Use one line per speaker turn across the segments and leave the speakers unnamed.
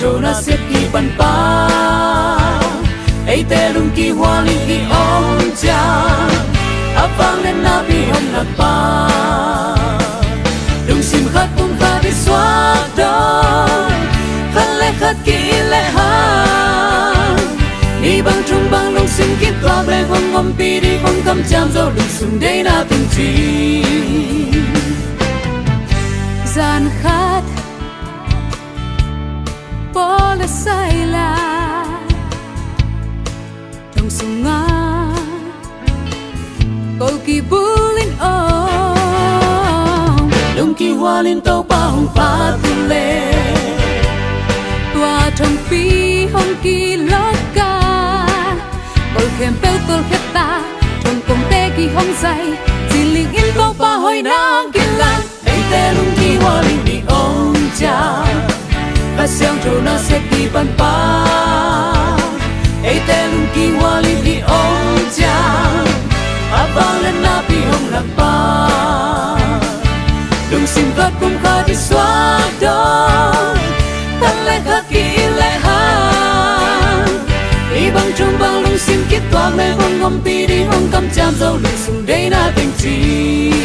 trâu na xếp kỳ bàn pa ấy tê lung kỳ hoa linh kỳ ôm cha áp vang lên na bi hồng lạc pa đừng xin khát cũng ta đi xóa đó khát lẽ khát kỳ lẽ ha đi bằng trung bằng lung xin kết quả lẽ hồng ngom pi đi hồng cầm chạm dâu đừng sung đây na tình chi
gian khát bỏ lỡ sai là trong sung nga cầu kỳ bulin ôm
lung kỳ hoa lên tàu ba hồng pa tu lệ
tua trong phi hồng kỳ lót ca cầu khem bêu cầu khép ta trong công tê kỳ hồng dày chỉ linh in tàu ba hồi nang kỳ lan
ấy tê lung kỳ hoa lên đi ôm cha và xem trâu na xếp kỳ bàn pa ấy tê lung kỳ hoa lên đi ôm cha áp vang lên na bi hồng lạc pa đừng xin khát cũng khát đi xóa đó khát lẽ khát kỳ lẽ ha đi bằng trung bằng lung xin kết quả lẽ hồng ngom pi đi hồng cầm chạm dâu lung sung đây na tình chi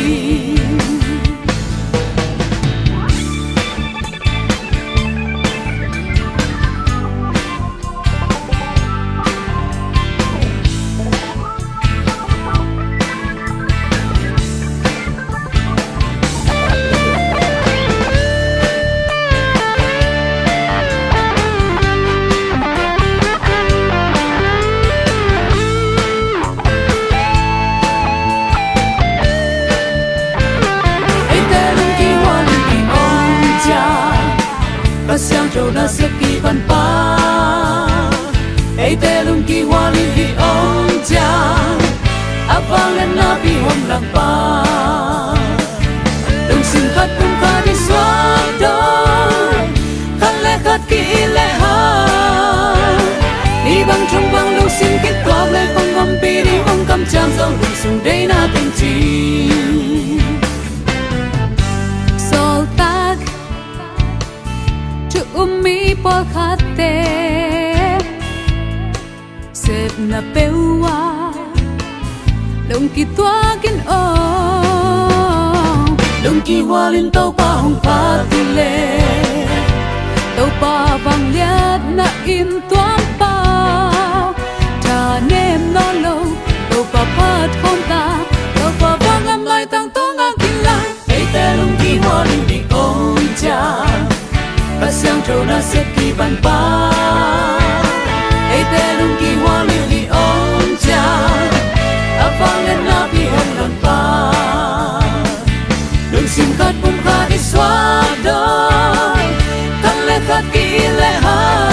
sang trâu na xếp kỳ bàn pa ấy tê lung kỳ hoa linh đi ôm cha áp vang lên na bi hồng lạc pa đừng xin khát cũng khát đi xóa đó khát lẽ khát kỳ lẽ ha đi bằng trong bằng lung xin kết quả lẽ hồng ngom pi đi hồng cầm chạm dâu lung sung đây na tình chi
mi por khate sep na pewa dong ki tua kin o
dong ki hoa lên tàu pa hồng pa tu lệ
tàu pa vang liat na in tuam pa ta nem no lo tàu pa pat khom ta tàu pa vang am lai tang to ngang kin lai
ấy tê dong ki hoa lên đi ôm cha và sang trâu na xếp kỳ bàn pa ấy tê lung kỳ hoa lên đi ôm cha áp vang lên na bi hồng lạc pa đừng xin khát cũng khát đi xóa đó khát lẽ khát kỳ lẽ ha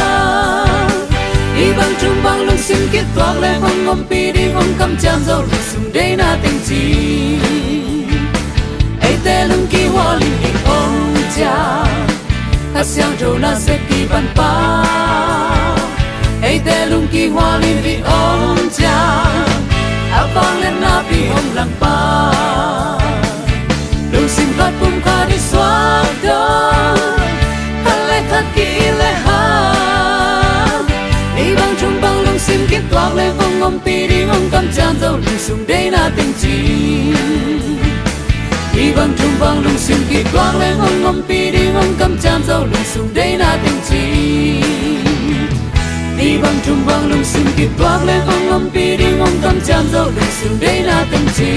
đi bằng trung bằng lung xin kết quả lẽ hồng ngom pi đi hồng cầm chạm dâu lung sung đây na tình chi ấy tê lung kỳ hoa lên đi ôm cha khát sang trâu na xếp kỳ bàn pa ấy tê lung kỳ hoa lên đi ôm cha áp vang lên na bi hồng lạc pa đừng xin khát cũng khát đi xóa đó khát lẽ khát kỳ lẽ ha đi bằng trung bằng lung xin kết quả lẽ hồng ngom pi đi hồng cầm chạm dâu lung sung đây na tình chi đi bằng trung bằng lung xin kết quả lẽ hồng ngom pi đi hồng cầm chạm dâu lung sung đây na tình chi đi bằng trung bằng lung xin kết quả lẽ hồng ngom pi đi hồng cầm chạm dâu lung sung đây na tình chi